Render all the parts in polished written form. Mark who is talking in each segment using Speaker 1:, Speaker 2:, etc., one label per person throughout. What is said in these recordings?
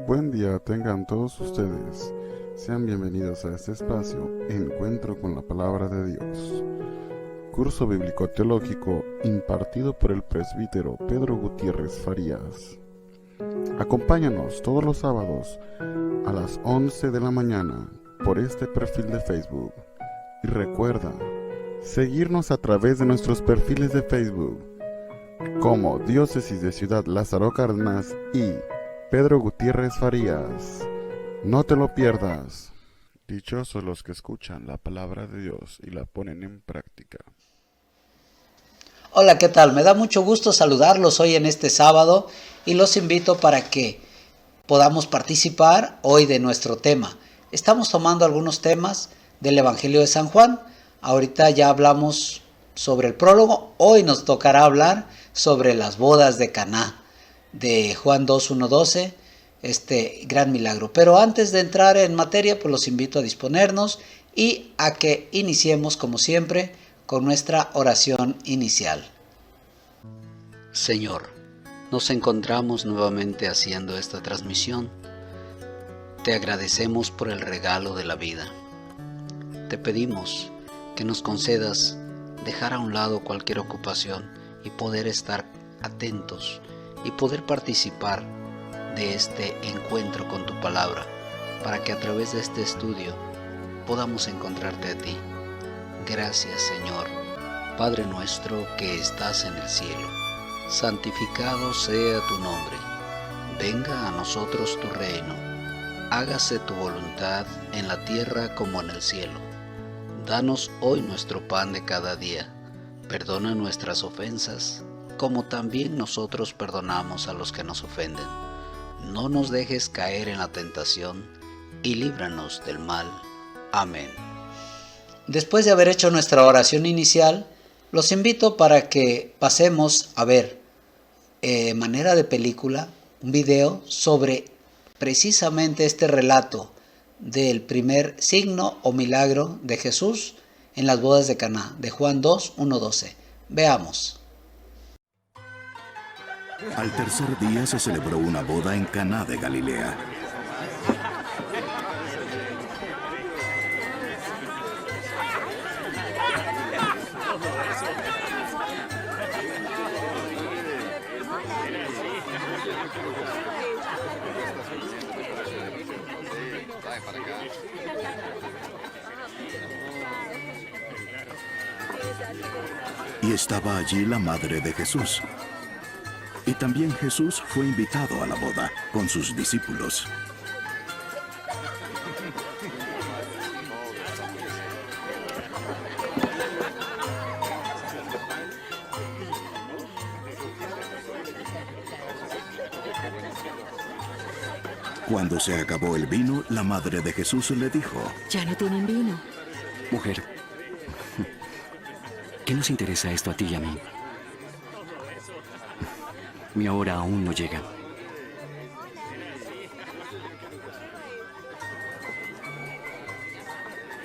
Speaker 1: Buen día tengan todos ustedes. Sean bienvenidos a este espacio, Encuentro con la Palabra de Dios. Curso bíblico teológico impartido por el presbítero Pedro Gutiérrez Farías. Acompáñanos todos los sábados a las 11 de la mañana por este perfil de Facebook. Y recuerda, seguirnos a través de nuestros perfiles de Facebook como Diócesis de Ciudad Lázaro Cárdenas y Pedro Gutiérrez Farías. No te lo pierdas. Dichosos los que escuchan la palabra de Dios y la ponen en práctica.
Speaker 2: Hola, ¿qué tal? Me da mucho gusto saludarlos hoy en este sábado y los invito para que podamos participar hoy de nuestro tema. Estamos tomando algunos temas del Evangelio de San Juan. Ahorita ya hablamos sobre el prólogo. Hoy nos tocará hablar sobre las bodas de Caná de Juan 2:1-12, este gran milagro. Pero antes de entrar en materia, pues los invito a disponernos y a que iniciemos, como siempre, con nuestra oración inicial. Señor, nos encontramos nuevamente haciendo esta transmisión. Te agradecemos por el regalo de la vida. Te pedimos que nos concedas dejar a un lado cualquier ocupación y poder estar atentos y poder participar de este encuentro con tu palabra, para que a través de este estudio podamos encontrarte a ti. Gracias, Señor. Padre nuestro que estás en el cielo, santificado sea tu nombre. Venga a nosotros tu reino. Hágase tu voluntad en la tierra como en el cielo. Danos hoy nuestro pan de cada día. Perdona nuestras ofensas, como también nosotros perdonamos a los que nos ofenden. No nos dejes caer en la tentación y líbranos del mal. Amén. Después de haber hecho nuestra oración inicial, los invito para que pasemos a ver, manera de película, un video sobre precisamente este relato del primer signo o milagro de Jesús en las bodas de Caná, de Juan 2:1-12. Veamos.
Speaker 3: Al tercer día se celebró una boda en Caná de Galilea. Y estaba allí la madre de Jesús. Y también Jesús fue invitado a la boda con sus discípulos. Cuando se acabó el vino, la madre de Jesús le dijo:
Speaker 4: Ya no tienen vino.
Speaker 5: Mujer, ¿qué nos interesa esto a ti y a mí? Mi hora aún no llega.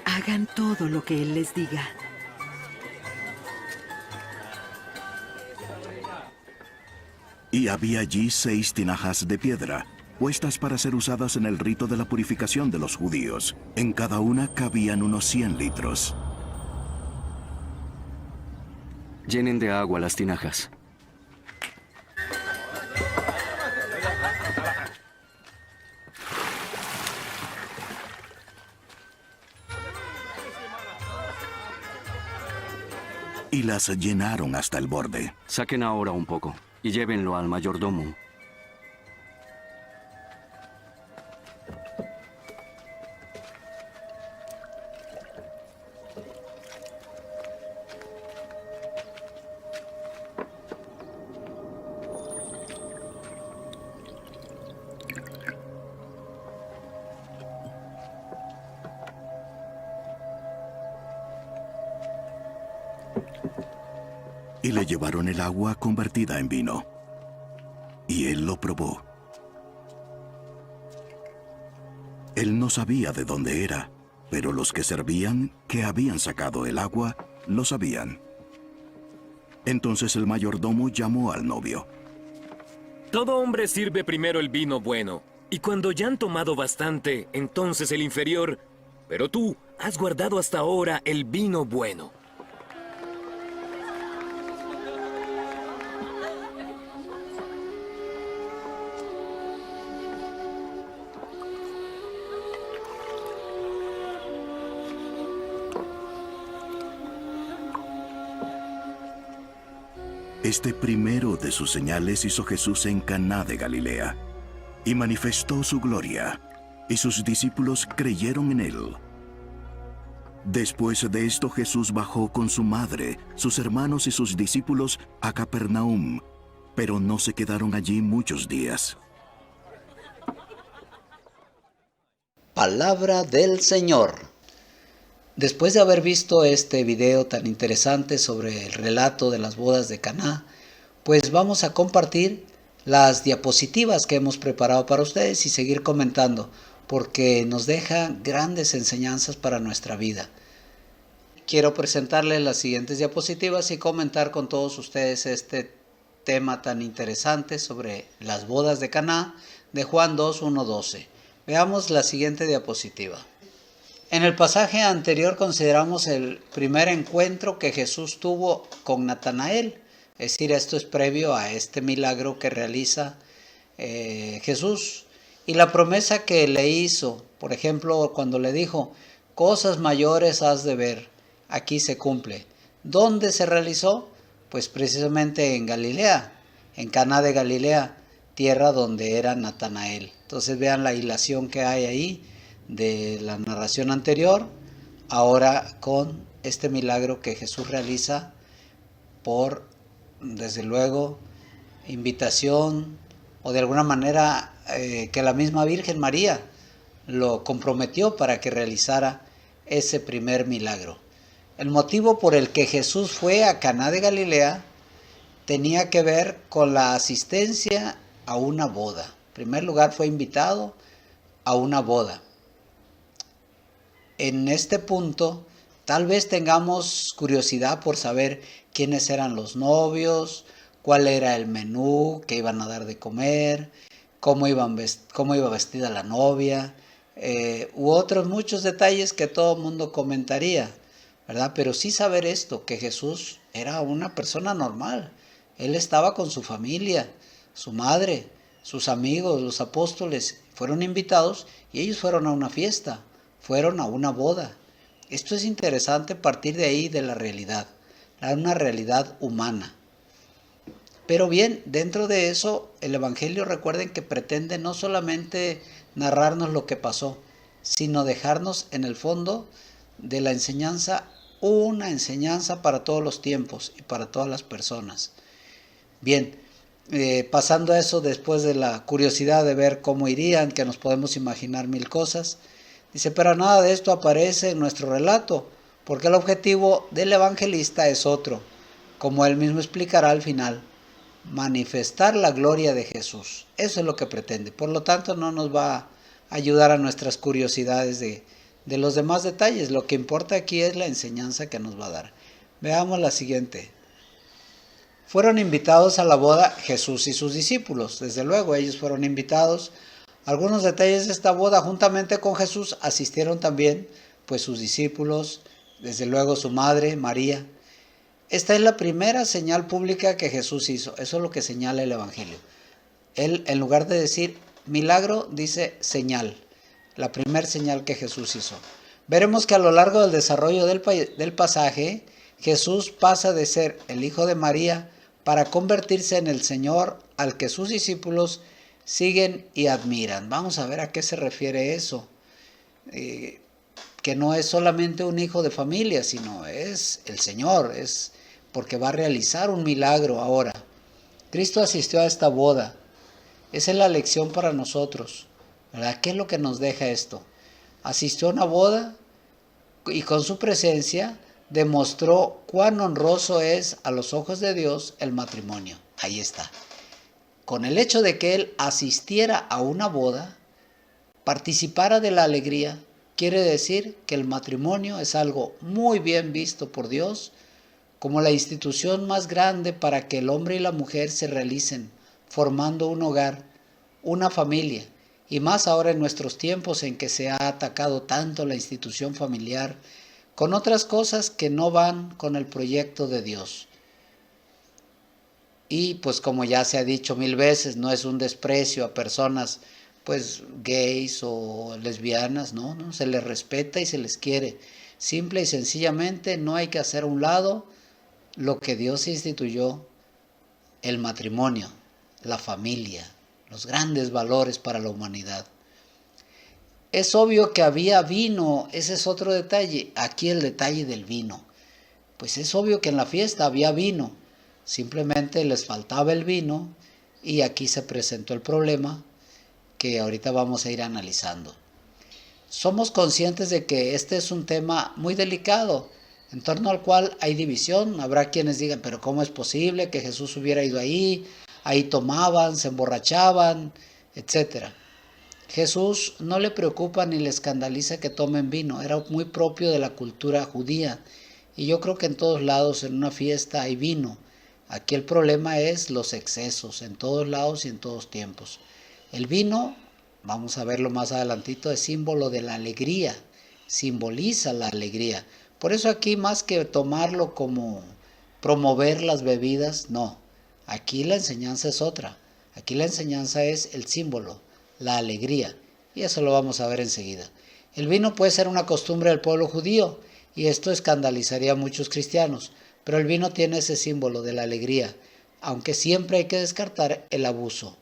Speaker 4: Hagan todo lo que Él les diga.
Speaker 3: Y había allí 6 tinajas de piedra, puestas para ser usadas en el rito de la purificación de los judíos. En cada una cabían unos 100 litros.
Speaker 5: Llenen de agua las tinajas.
Speaker 3: Y las llenaron hasta el borde.
Speaker 5: Saquen ahora un poco y llévenlo al mayordomo.
Speaker 3: Y le llevaron el agua convertida en vino. Y él lo probó. Él no sabía de dónde era, pero los que servían, que habían sacado el agua, lo sabían. Entonces el mayordomo llamó al novio.
Speaker 6: Todo hombre sirve primero el vino bueno, Y cuando ya han tomado bastante, entonces el inferior, pero tú has guardado hasta ahora el vino bueno.
Speaker 3: Este primero de sus señales hizo Jesús en Caná de Galilea, y manifestó su gloria, y sus discípulos creyeron en él. Después de esto Jesús bajó con su madre, sus hermanos y sus discípulos a Capernaum, pero no se quedaron allí muchos días.
Speaker 2: Palabra del Señor. Después de haber visto este video tan interesante sobre el relato de las bodas de Caná, pues vamos a compartir las diapositivas que hemos preparado para ustedes y seguir comentando, porque nos deja grandes enseñanzas para nuestra vida. Quiero presentarles las siguientes diapositivas y comentar con todos ustedes este tema tan interesante sobre las bodas de Caná de Juan 2, 1, 12. Veamos la siguiente diapositiva. En el pasaje anterior consideramos el primer encuentro que Jesús tuvo con Natanael, es decir, esto es previo a este milagro que realiza Jesús, y la promesa que le hizo, por ejemplo, cuando le dijo, cosas mayores has de ver, aquí se cumple. ¿Dónde se realizó? Pues precisamente en Galilea, en Caná de Galilea, tierra donde era Natanael. Entonces vean la hilación que hay ahí de la narración anterior, ahora con este milagro que Jesús realiza por, desde luego, invitación o de alguna manera que la misma Virgen María lo comprometió para que realizara ese primer milagro. El motivo por el que Jesús fue a Caná de Galilea tenía que ver con la asistencia a una boda. En primer lugar, fue invitado a una boda. En este punto, tal vez tengamos curiosidad por saber quiénes eran los novios, cuál era el menú que iban a dar de comer, cómo iba vestida la novia, u otros muchos detalles que todo el mundo comentaría, ¿verdad? Pero sí saber esto, que Jesús era una persona normal. Él estaba con su familia, su madre, sus amigos, los apóstoles, fueron invitados y ellos fueron a una fiesta. Fueron a una boda. Esto es interesante partir de ahí de la realidad, una realidad humana. Pero bien, dentro de eso, el Evangelio, recuerden que pretende no solamente narrarnos lo que pasó, sino dejarnos en el fondo de la enseñanza, una enseñanza para todos los tiempos y para todas las personas. Bien, pasando a eso, después de la curiosidad de ver cómo irían, que nos podemos imaginar mil cosas, dice, pero nada de esto aparece en nuestro relato, porque el objetivo del evangelista es otro, como él mismo explicará al final, manifestar la gloria de Jesús. Eso es lo que pretende. Por lo tanto, no nos va a ayudar a nuestras curiosidades de los demás detalles. Lo que importa aquí es la enseñanza que nos va a dar. Veamos la siguiente. Fueron invitados a la boda Jesús y sus discípulos. Desde luego, ellos fueron invitados. Algunos detalles de esta boda, juntamente con Jesús, asistieron también pues sus discípulos, desde luego su madre, María. Esta es la primera señal pública que Jesús hizo. Eso es lo que señala el Evangelio. Él, en lugar de decir milagro, dice señal. La primera señal que Jesús hizo. Veremos que a lo largo del desarrollo del pasaje, Jesús pasa de ser el hijo de María para convertirse en el Señor al que sus discípulos siguen y admiran. Vamos a ver a qué se refiere eso. Que no es solamente un hijo de familia, sino es el Señor, es porque va a realizar un milagro ahora. Cristo asistió a esta boda. Esa es la lección para nosotros, ¿verdad? ¿Qué es lo que nos deja esto? Asistió a una boda y con su presencia demostró cuán honroso es a los ojos de Dios el matrimonio. Ahí está. Con el hecho de que él asistiera a una boda, participara de la alegría, quiere decir que el matrimonio es algo muy bien visto por Dios como la institución más grande para que el hombre y la mujer se realicen, formando un hogar, una familia, y más ahora en nuestros tiempos en que se ha atacado tanto la institución familiar con otras cosas que no van con el proyecto de Dios. Y pues como ya se ha dicho 1000 veces, no es un desprecio a personas pues gays o lesbianas, no, se les respeta y se les quiere. Simple y sencillamente no hay que hacer a un lado lo que Dios instituyó, el matrimonio, la familia, los grandes valores para la humanidad. Es obvio que había vino, ese es otro detalle, aquí el detalle del vino. Pues es obvio que en la fiesta había vino, simplemente les faltaba el vino y aquí se presentó el problema que ahorita vamos a ir analizando. Somos conscientes de que este es un tema muy delicado, en torno al cual hay división. Habrá quienes digan, pero ¿cómo es posible que Jesús hubiera ido ahí? Ahí tomaban, se emborrachaban, etc. Jesús no le preocupa ni le escandaliza que tomen vino, era muy propio de la cultura judía. Y yo creo que en todos lados en una fiesta hay vino. Aquí el problema es los excesos, en todos lados y en todos tiempos. El vino, vamos a verlo más adelantito, es símbolo de la alegría, simboliza la alegría. Por eso aquí más que tomarlo como promover las bebidas, no. Aquí la enseñanza es otra. Aquí la enseñanza es el símbolo, la alegría. Y eso lo vamos a ver enseguida. El vino puede ser una costumbre del pueblo judío y esto escandalizaría a muchos cristianos. Pero el vino tiene ese símbolo de la alegría, aunque siempre hay que descartar el abuso.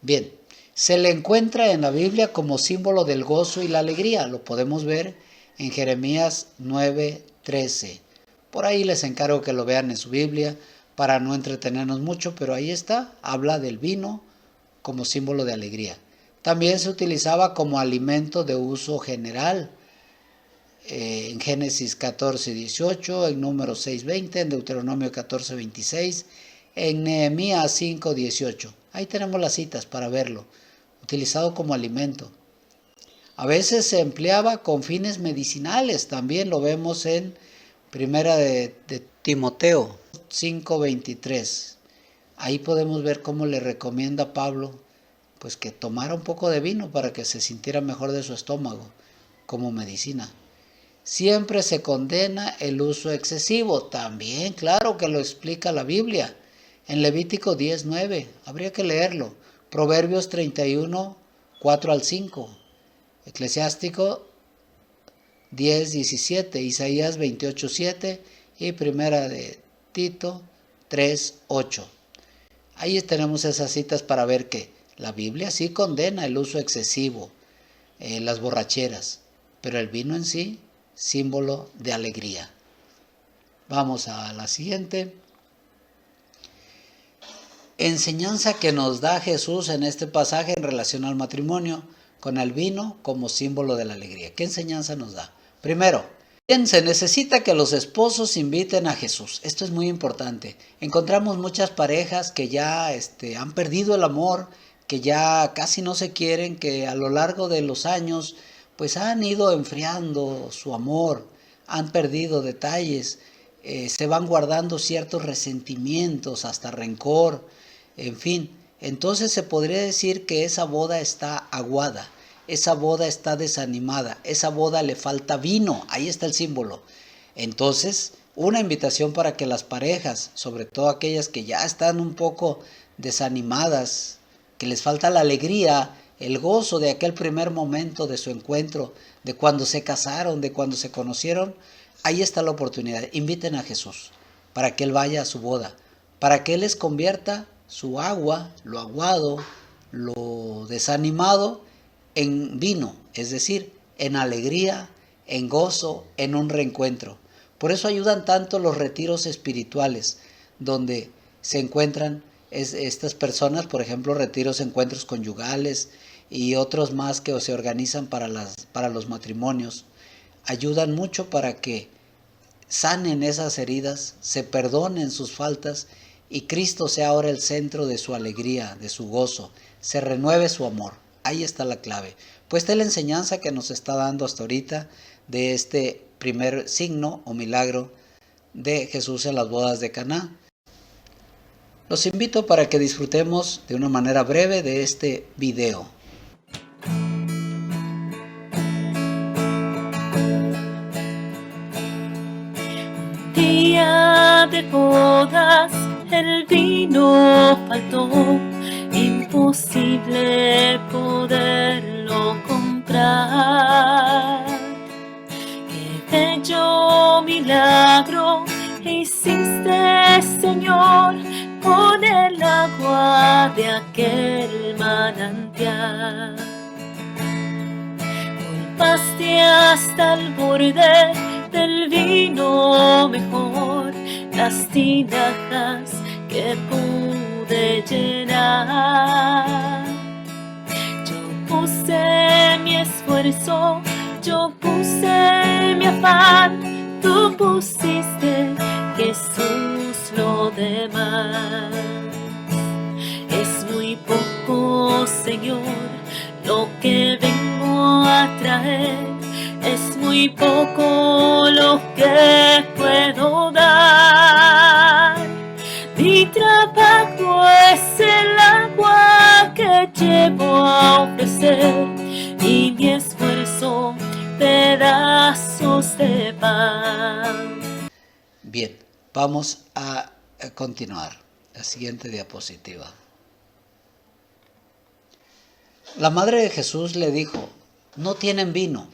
Speaker 2: Bien, se le encuentra en la Biblia como símbolo del gozo y la alegría. Lo podemos ver en Jeremías 9:13. Por ahí les encargo que lo vean en su Biblia para no entretenernos mucho, pero ahí está, habla del vino como símbolo de alegría. También se utilizaba como alimento de uso general. En Génesis 14:18, en Números 6:20, en Deuteronomio 14:26, en Nehemías 5:18. Ahí tenemos las citas para verlo, utilizado como alimento. A veces se empleaba con fines medicinales, también lo vemos en Primera de Timoteo 5:23. Ahí podemos ver cómo le recomienda a Pablo pues que tomara un poco de vino para que se sintiera mejor de su estómago como medicina. Siempre se condena el uso excesivo. También, claro que lo explica la Biblia. En Levítico 10:9, habría que leerlo. Proverbios 31, 4-5. Eclesiástico 10:17. Isaías 28:7. Y Primera de Tito 3:8. Ahí tenemos esas citas para ver que la Biblia sí condena el uso excesivo, las borracheras. Pero el vino en sí, símbolo de alegría. Vamos a la siguiente. Enseñanza que nos da Jesús en este pasaje en relación al matrimonio con el vino como símbolo de la alegría. ¿Qué enseñanza nos da? Primero, bien, se necesita que los esposos inviten a Jesús. Esto es muy importante. Encontramos muchas parejas que ya han perdido el amor, que ya casi no se quieren, que a lo largo de los años pues han ido enfriando su amor, han perdido detalles, se van guardando ciertos resentimientos, hasta rencor, en fin. Entonces se podría decir que esa boda está aguada, esa boda está desanimada, esa boda le falta vino, ahí está el símbolo. Entonces, una invitación para que las parejas, sobre todo aquellas que ya están un poco desanimadas, que les falta la alegría, el gozo de aquel primer momento de su encuentro, de cuando se casaron, de cuando se conocieron, ahí está la oportunidad. Inviten a Jesús para que Él vaya a su boda, para que Él les convierta su agua, lo aguado, lo desanimado, en vino, es decir, en alegría, en gozo, en un reencuentro. Por eso ayudan tanto los retiros espirituales, donde se encuentran estas personas, por ejemplo, retiros, encuentros conyugales y otros más que se organizan para los matrimonios. Ayudan mucho para que sanen esas heridas, se perdonen sus faltas y Cristo sea ahora el centro de su alegría, de su gozo, se renueve su amor. Ahí está la clave. Pues esta es la enseñanza que nos está dando hasta ahorita de este primer signo o milagro de Jesús en las bodas de Caná. Los invito para que disfrutemos de una manera breve de este video.
Speaker 7: Día de bodas, el vino faltó, imposible poderlo comprar. Qué bello milagro hiciste, Señor, con el agua de aquel manantial. Colmaste hasta el borde del vino mejor las tinajas que pude llenar. Yo puse mi esfuerzo, yo puse mi afán, tú pusiste, Jesús, lo demás. Es muy poco, Señor, lo que vengo a traer. Es muy poco lo que puedo dar. Mi trabajo es el agua que llevo a ofrecer y mi esfuerzo pedazos de pan.
Speaker 2: Bien, vamos a continuar. La siguiente diapositiva. La madre de Jesús le dijo: no tienen vino.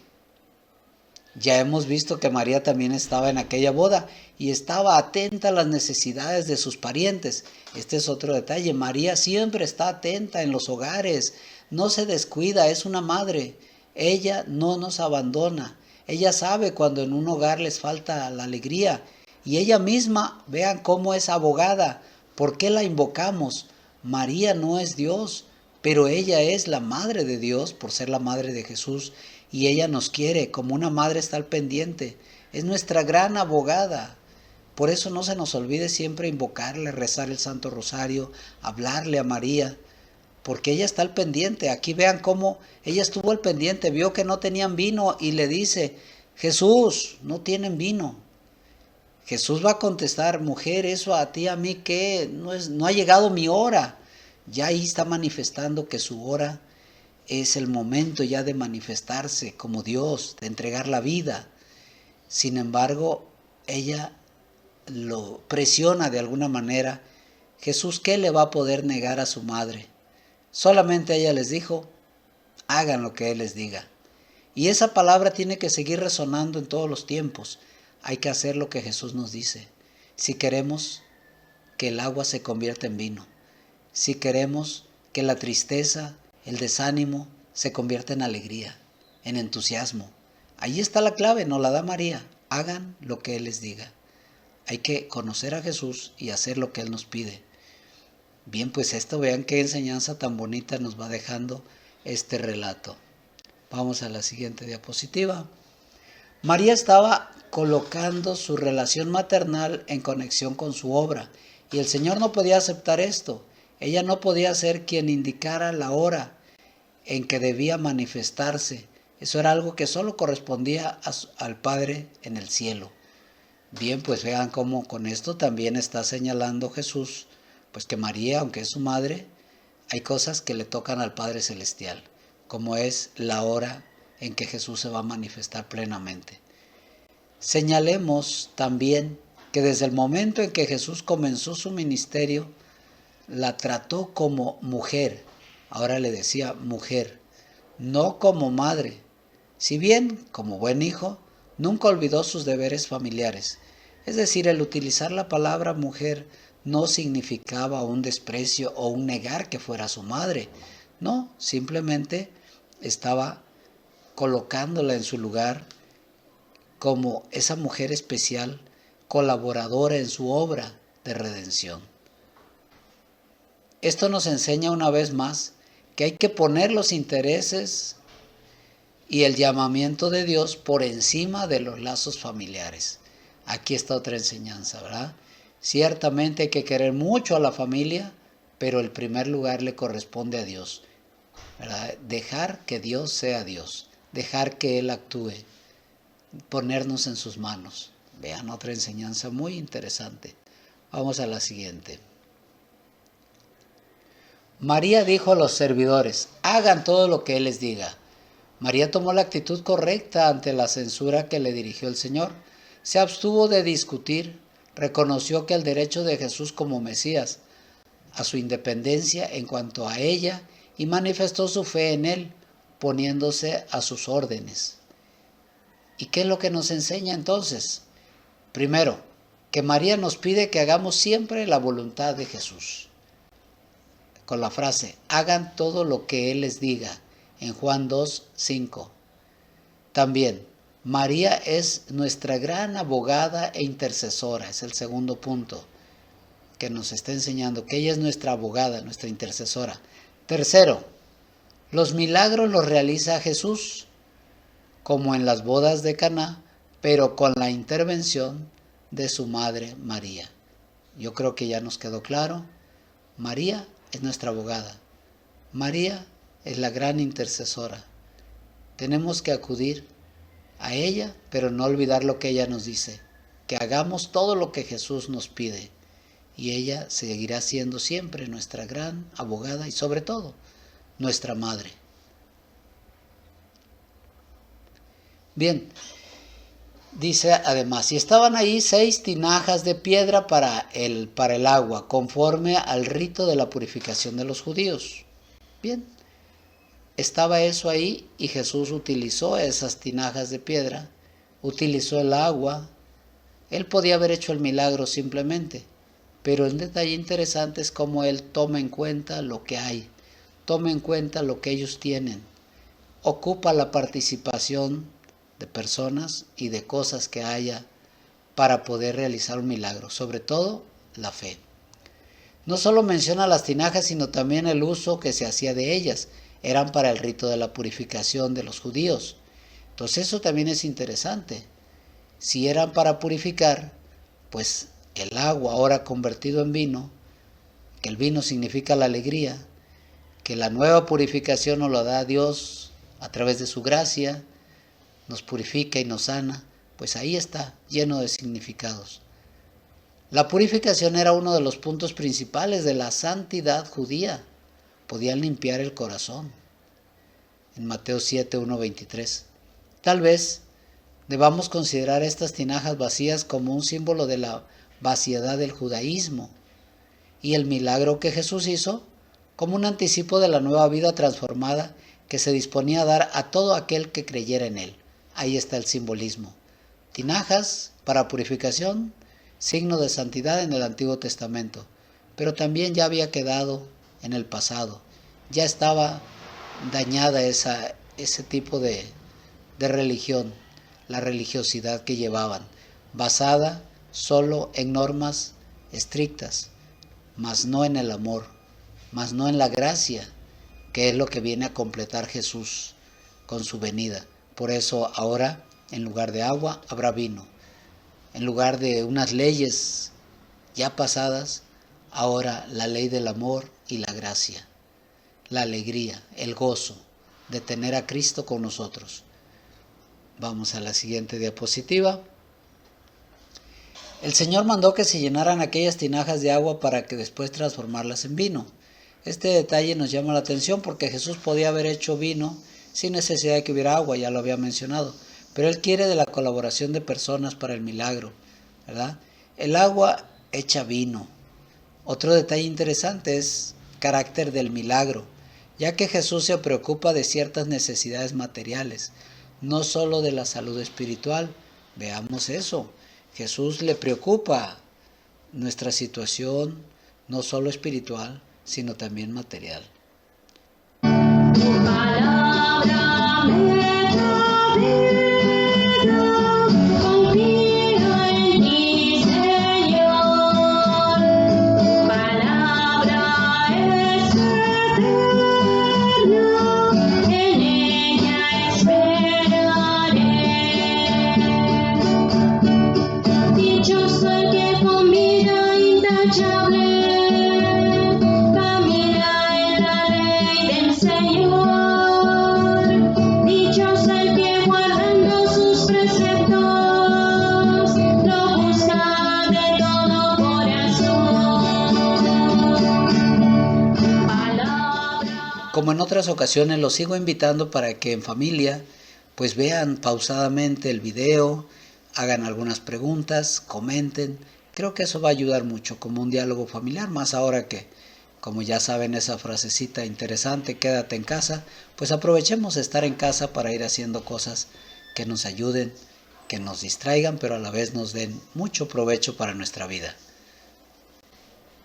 Speaker 2: Ya hemos visto que María también estaba en aquella boda y estaba atenta a las necesidades de sus parientes. Este es otro detalle. María siempre está atenta en los hogares, no se descuida, es una madre. Ella no nos abandona. Ella sabe cuando en un hogar les falta la alegría. Y ella misma, vean cómo es abogada. ¿Por qué la invocamos? María no es Dios, pero ella es la madre de Dios por ser la madre de Jesús. Y ella nos quiere, como una madre está al pendiente. Es nuestra gran abogada. Por eso no se nos olvide siempre invocarle, rezar el Santo Rosario, hablarle a María, porque ella está al pendiente. Aquí vean cómo ella estuvo al pendiente, vio que no tenían vino y le dice: Jesús, no tienen vino. Jesús va a contestar: mujer, eso a ti, a mí, ¿qué? No ha llegado mi hora. Ya ahí está manifestando que su hora es el momento ya de manifestarse como Dios, de entregar la vida. Sin embargo, ella lo presiona de alguna manera. Jesús, ¿qué le va a poder negar a su madre? Solamente ella les dijo: hagan lo que Él les diga. Y esa palabra tiene que seguir resonando en todos los tiempos. Hay que hacer lo que Jesús nos dice. Si queremos que el agua se convierta en vino, si queremos que la tristeza, el desánimo se convierte en alegría, en entusiasmo. Ahí está la clave, nos la da María. Hagan lo que Él les diga. Hay que conocer a Jesús y hacer lo que Él nos pide. Bien, pues esto, vean qué enseñanza tan bonita nos va dejando este relato. Vamos a la siguiente diapositiva. María estaba colocando su relación maternal en conexión con su obra, y el Señor no podía aceptar esto. Ella no podía ser quien indicara la hora en que debía manifestarse. Eso era algo que solo correspondía al Padre en el cielo. Bien, pues vean cómo con esto también está señalando Jesús, pues que María, aunque es su madre, hay cosas que le tocan al Padre Celestial, como es la hora en que Jesús se va a manifestar plenamente. Señalemos también que desde el momento en que Jesús comenzó su ministerio, la trató como mujer. Ahora le decía mujer, no como madre. Si bien, como buen hijo, nunca olvidó sus deberes familiares. Es decir, el utilizar la palabra mujer no significaba un desprecio o un negar que fuera su madre. No, simplemente estaba colocándola en su lugar como esa mujer especial, colaboradora en su obra de redención. Esto nos enseña una vez más que hay que poner los intereses y el llamamiento de Dios por encima de los lazos familiares. Aquí está otra enseñanza, ¿verdad? Ciertamente hay que querer mucho a la familia, pero el primer lugar le corresponde a Dios, ¿verdad? Dejar que Dios sea Dios, dejar que Él actúe, ponernos en sus manos. Vean otra enseñanza muy interesante. Vamos a la siguiente. María dijo a los servidores, hagan todo lo que Él les diga. María tomó la actitud correcta ante la censura que le dirigió el Señor. Se abstuvo de discutir, reconoció que el derecho de Jesús como Mesías, a su independencia en cuanto a ella, y manifestó su fe en Él, poniéndose a sus órdenes. ¿Y qué es lo que nos enseña entonces? Primero, que María nos pide que hagamos siempre la voluntad de Jesús. Con la frase, hagan todo lo que Él les diga, en Juan 2:5. También, María es nuestra gran abogada e intercesora, es el segundo punto que nos está enseñando, que ella es nuestra abogada, nuestra intercesora. Tercero, los milagros los realiza Jesús, como en las bodas de Caná, pero con la intervención de su madre María. Yo creo que ya nos quedó claro. María es nuestra abogada. María es la gran intercesora. Tenemos que acudir a ella, pero no olvidar lo que ella nos dice, que hagamos todo lo que Jesús nos pide, y ella seguirá siendo siempre nuestra gran abogada y sobre todo nuestra madre. Bien, dice además, y estaban ahí 6 tinajas de piedra para el agua, conforme al rito de la purificación de los judíos. Bien, estaba eso ahí y Jesús utilizó esas tinajas de piedra, utilizó el agua. Él podía haber hecho el milagro simplemente, pero el detalle interesante es cómo Él toma en cuenta lo que hay, toma en cuenta lo que ellos tienen, ocupa la participación de personas y de cosas que haya para poder realizar un milagro, sobre todo la fe. No solo menciona las tinajas, sino también el uso que se hacía de ellas. Eran para el rito de la purificación de los judíos. Entonces eso también es interesante. Si eran para purificar, pues el agua ahora convertido en vino, que el vino significa la alegría, que la nueva purificación nos lo da Dios a través de su gracia, nos purifica y nos sana, pues ahí está, lleno de significados. La purificación era uno de los puntos principales de la santidad judía. Podían limpiar el corazón. En Mateo 7:1-23. Tal vez debamos considerar estas tinajas vacías como un símbolo de la vaciedad del judaísmo y el milagro que Jesús hizo como un anticipo de la nueva vida transformada que se disponía a dar a todo aquel que creyera en Él. Ahí está el simbolismo. Tinajas para purificación, signo de santidad en el Antiguo Testamento, pero también ya había quedado en el pasado. Ya estaba dañada ese tipo de religión, la religiosidad que llevaban, basada solo en normas estrictas, mas no en el amor, mas no en la gracia, que es lo que viene a completar Jesús con su venida. Por eso ahora, en lugar de agua, habrá vino. En lugar de unas leyes ya pasadas, ahora la ley del amor y la gracia, la alegría, el gozo de tener a Cristo con nosotros. Vamos a la siguiente diapositiva. El Señor mandó que se llenaran aquellas tinajas de agua para que después transformarlas en vino. Este detalle nos llama la atención porque Jesús podía haber hecho vino sin necesidad de que hubiera agua, ya lo había mencionado. Pero Él quiere de la colaboración de personas para el milagro, ¿verdad? El agua echa vino. Otro detalle interesante es el carácter del milagro, ya que Jesús se preocupa de ciertas necesidades materiales, no solo de la salud espiritual. Veamos eso. Jesús le preocupa nuestra situación, no solo espiritual, sino también material. como en otras ocasiones, los sigo invitando para que en familia pues vean pausadamente el video, hagan algunas preguntas, comenten. Creo que eso va a ayudar mucho como un diálogo familiar, más ahora que, como ya saben esa frasecita interesante, quédate en casa, pues aprovechemos estar en casa para ir haciendo cosas que nos ayuden, que nos distraigan, pero a la vez nos den mucho provecho para nuestra vida.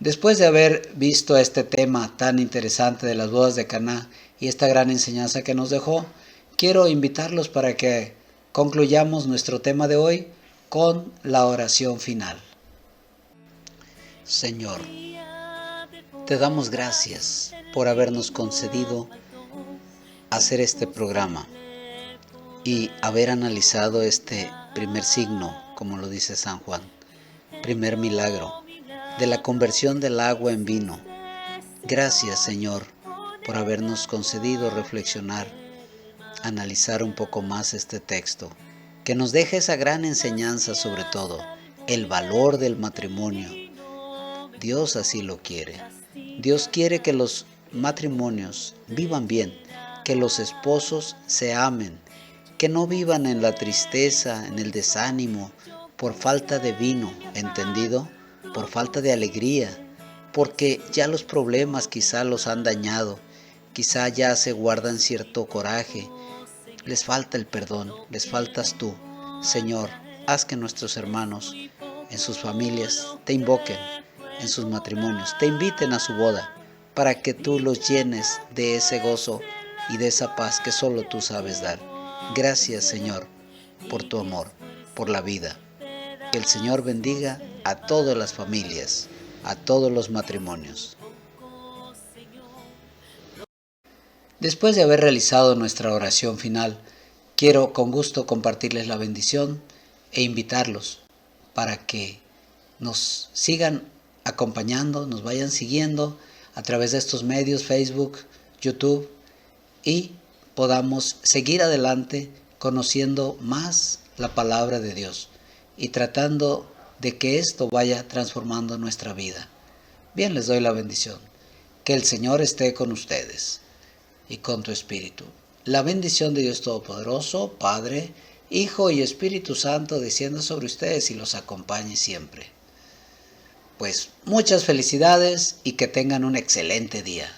Speaker 2: Después de haber visto este tema tan interesante de las bodas de Caná y esta gran enseñanza que nos dejó, quiero invitarlos para que concluyamos nuestro tema de hoy con la oración final. Señor, te damos gracias por habernos concedido hacer este programa y haber analizado este primer signo, como lo dice San Juan, primer milagro de la conversión del agua en vino. Gracias, Señor, por habernos concedido reflexionar, analizar un poco más este texto, que nos deja esa gran enseñanza, sobre todo, el valor del matrimonio. Dios así lo quiere. Dios quiere que los matrimonios vivan bien, que los esposos se amen, que no vivan en la tristeza, en el desánimo, por falta de vino, ¿entendido? Por falta de alegría, porque ya los problemas quizá los han dañado, quizá ya se guardan cierto coraje, les falta el perdón, les faltas tú. Señor, haz que nuestros hermanos en sus familias te invoquen, en sus matrimonios, te inviten a su boda, para que tú los llenes de ese gozo y de esa paz que solo tú sabes dar. Gracias, Señor, por tu amor, por la vida. Que el Señor bendiga a todas las familias, a todos los matrimonios. Después de haber realizado nuestra oración final, quiero con gusto compartirles la bendición e invitarlos para que nos sigan acompañando, nos vayan siguiendo a través de estos medios, Facebook, YouTube, y podamos seguir adelante conociendo más la palabra de Dios y tratando de que esto vaya transformando nuestra vida. Bien, les doy la bendición. Que el Señor esté con ustedes y con tu espíritu. La bendición de Dios Todopoderoso, Padre, Hijo y Espíritu Santo descienda sobre ustedes y los acompañe siempre. Pues muchas felicidades y que tengan un excelente día.